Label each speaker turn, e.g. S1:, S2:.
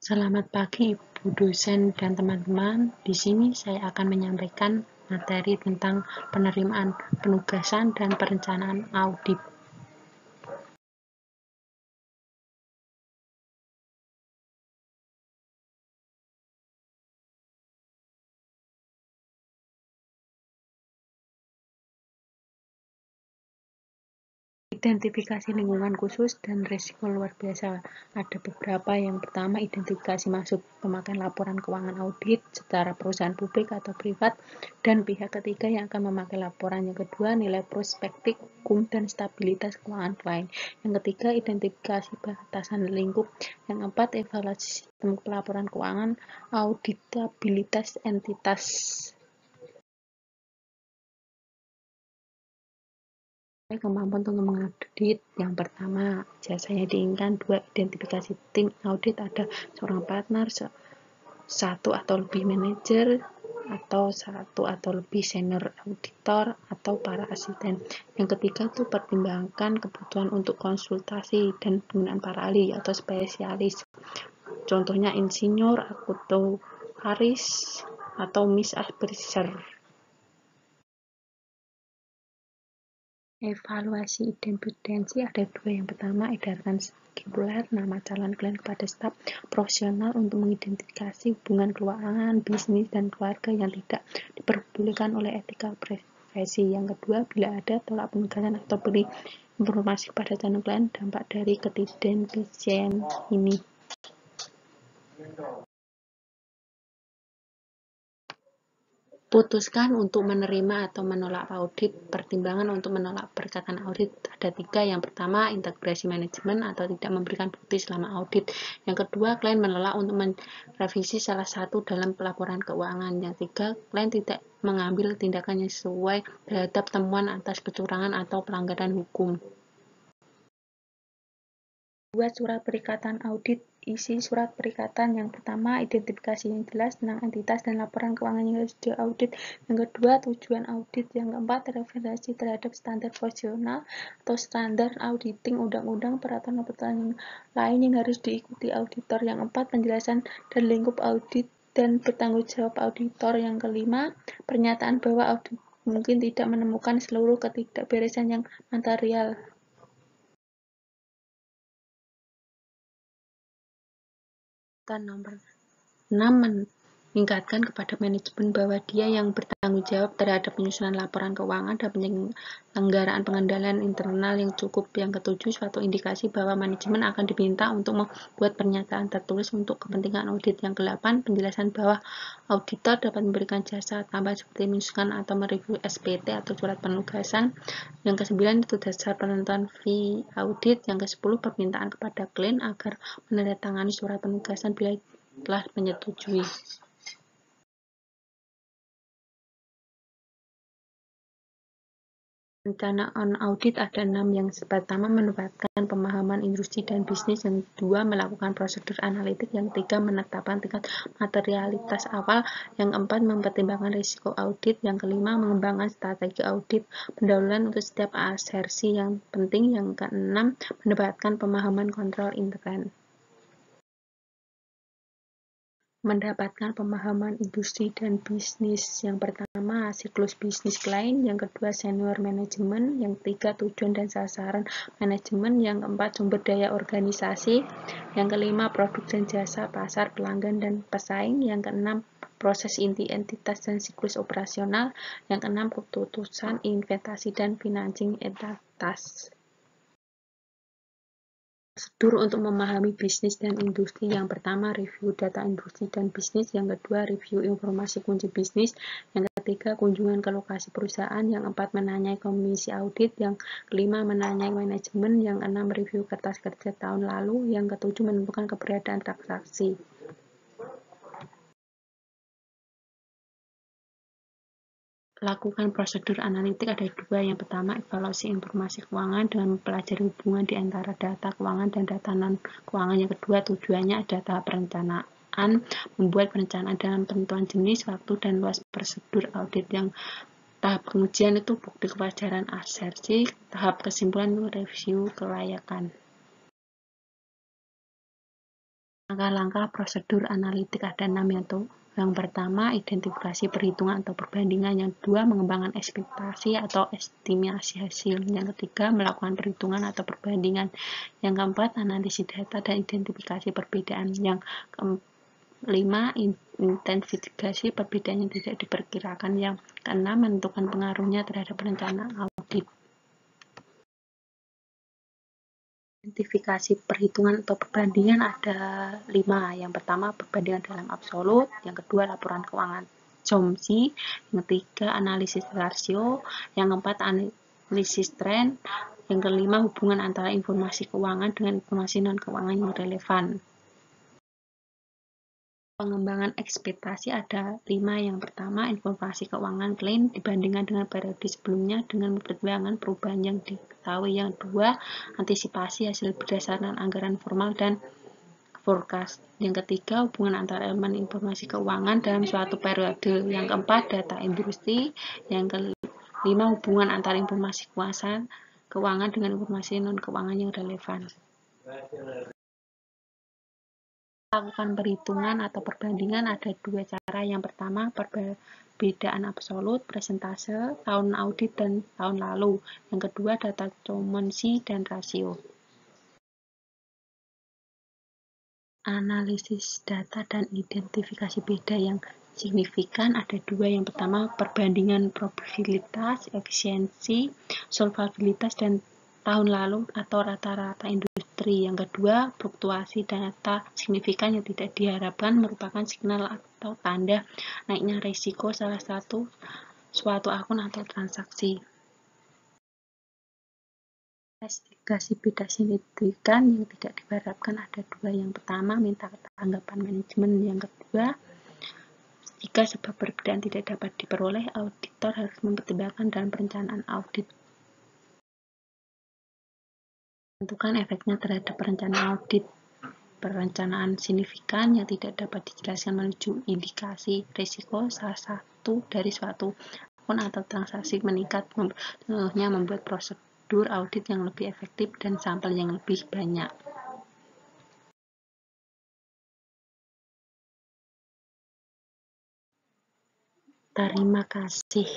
S1: Selamat pagi Ibu dosen dan teman-teman. Di sini saya akan menyampaikan materi tentang penerimaan penugasan dan perencanaan audit. Identifikasi lingkungan khusus dan risiko luar biasa. Ada beberapa. Yang pertama, identifikasi maksud pemakaian laporan keuangan audit secara perusahaan publik atau privat dan pihak ketiga yang akan memakai laporan. Yang kedua, nilai prospektif, hukum, dan stabilitas keuangan klien. Yang ketiga, identifikasi batasan lingkup. Yang keempat, evaluasi sistem pelaporan keuangan, auditabilitas entitas. Kemampuan untuk mengaudit. Yang pertama, jasanya diinginkan. Dua, identifikasi tim audit. Ada seorang partner, satu atau lebih manajer, atau satu atau lebih senior auditor, atau para asisten. Yang ketiga itu pertimbangkan kebutuhan untuk konsultasi dan penggunaan para ahli atau spesialis. Contohnya insinyur, aktuaris, atau Miss Advisor. Evaluasi identifikasi ada dua. Yang pertama, edarkan sirkular nama calon klien kepada staf profesional untuk mengidentifikasi hubungan keuangan, bisnis, dan keluarga yang tidak diperbolehkan oleh etika profesi. Yang kedua, bila ada tolak penugasan atau beri informasi pada calon klien dampak dari ketidakidentifikasian ini. Putuskan untuk menerima atau menolak audit. Pertimbangan untuk menolak perkataan audit ada tiga. Yang pertama, integrasi manajemen atau tidak memberikan bukti selama audit. Yang kedua, klien menolak untuk merevisi salah satu dalam pelaporan keuangan. Yang tiga, klien tidak mengambil tindakan yang sesuai terhadap temuan atas kecurangan atau pelanggaran hukum. Buat surat perikatan audit. Isi surat perikatan. Yang pertama, identifikasi yang jelas tentang entitas dan laporan keuangan yang harus diaudit. Yang kedua, tujuan audit. Yang keempat, referensi terhadap standar profesional atau standar auditing, undang-undang, peraturan lain yang harus diikuti auditor. Yang keempat, penjelasan dan lingkup audit dan bertanggung jawab auditor. Yang kelima, pernyataan bahwa audit mungkin tidak menemukan seluruh ketidakberesan yang material. Nomor 6, meningkatkan kepada manajemen bahwa dia yang bertanggung jawab terhadap penyusunan laporan keuangan dan penyelenggaraan pengendalian internal yang cukup. Yang ketujuh, suatu indikasi bahwa manajemen akan diminta untuk membuat pernyataan tertulis untuk kepentingan audit. Yang ke-8, penjelasan bahwa auditor dapat memberikan jasa tambahan seperti menyusun atau mereview SPT atau surat penugasan. Yang ke-9, itu dasar penentuan fee audit. Yang ke-10, permintaan kepada klien agar menandatangani surat penugasan bila telah menyetujui. Perencanaan audit ada 6. Yang pertama, menempatkan pemahaman industri dan bisnis. Yang kedua, melakukan prosedur analitik. Yang ketiga, menetapkan tingkat materialitas awal. Yang keempat, mempertimbangkan risiko audit. Yang kelima, mengembangkan strategi audit pendahuluan untuk setiap asersi yang penting. Yang keenam, mendapatkan pemahaman kontrol intern. Mendapatkan pemahaman industri dan bisnis. Yang pertama, siklus bisnis klien. Yang kedua, senior manajemen. Yang ketiga, tujuan dan sasaran manajemen. Yang keempat, sumber daya organisasi. Yang kelima, produk dan jasa, pasar, pelanggan, dan pesaing. Yang keenam, proses inti entitas dan siklus operasional. Yang keenam, keputusan, investasi, dan financing entitas. Prosedur untuk memahami bisnis dan industri. Yang pertama, review data industri dan bisnis. Yang kedua, review informasi kunci bisnis. Yang ketiga, kunjungan ke lokasi perusahaan. Yang keempat, menanyai komisi audit. Yang kelima, menanyai manajemen. Yang keenam, review kertas kerja tahun lalu. Yang ketujuh, menentukan keberadaan transaksi. Lakukan prosedur analitik ada dua. Yang pertama, evaluasi informasi keuangan dengan mempelajari hubungan di antara data keuangan dan data non-keuangan. Yang kedua, tujuannya ada tahap perencanaan, membuat perencanaan dalam penentuan jenis, waktu, dan luas prosedur audit. Yang tahap pengujian itu bukti kewajaran asersi, tahap kesimpulan itu review kelayakan. Langkah-langkah prosedur analitik ada 6, yaitu yang pertama, identifikasi perhitungan atau perbandingan. Yang kedua, mengembangkan ekspektasi atau estimasi hasil. Yang ketiga, melakukan perhitungan atau perbandingan. Yang keempat, analisis data dan identifikasi perbedaan. Yang kelima, identifikasi perbedaan yang tidak diperkirakan. Yang keenam, menentukan pengaruhnya terhadap rencana audit. Identifikasi perhitungan atau perbandingan ada 5. Yang pertama, perbandingan dalam absolut. Yang kedua, laporan keuangan asumsi. Yang ketiga, analisis rasio. Yang keempat, analisis tren. Yang kelima, hubungan antara informasi keuangan dengan informasi non-keuangan yang relevan. Pengembangan ekspektasi ada 5. Yang pertama, informasi keuangan clean dibandingkan dengan periode sebelumnya dengan mempertimbangkan perubahan yang diketahui. Yang kedua, antisipasi hasil berdasarkan anggaran formal dan forecast. Yang ketiga, hubungan antara elemen informasi keuangan dalam suatu periode. Yang keempat, data industri. Yang kelima, hubungan antara informasi keuangan dengan informasi non-keuangan yang relevan. Lakukan perhitungan atau perbandingan ada 2 cara. Yang pertama, perbedaan absolut, persentase, tahun audit dan tahun lalu. Yang kedua, data asumsi dan rasio. Analisis data dan identifikasi beda yang signifikan ada 2. Yang pertama, perbandingan probabilitas, efisiensi, solvabilitas dan tahun lalu atau rata-rata industri. Yang kedua, fluktuasi data signifikan yang tidak diharapkan merupakan signal atau tanda naiknya risiko salah satu suatu akun atau transaksi. Investigasi beda signifikan yang tidak diharapkan ada 2. Yang pertama, minta tanggapan manajemen. Yang kedua, jika sebab perbedaan tidak dapat diperoleh, auditor harus mempertimbangkan dalam perencanaan audit. Tentukan efeknya terhadap perencanaan audit. Perencanaan signifikan yang tidak dapat dijelaskan menuju indikasi risiko salah satu dari suatu akun atau transaksi meningkat, contohnya membuat prosedur audit yang lebih efektif dan sampel yang lebih banyak. Terima kasih.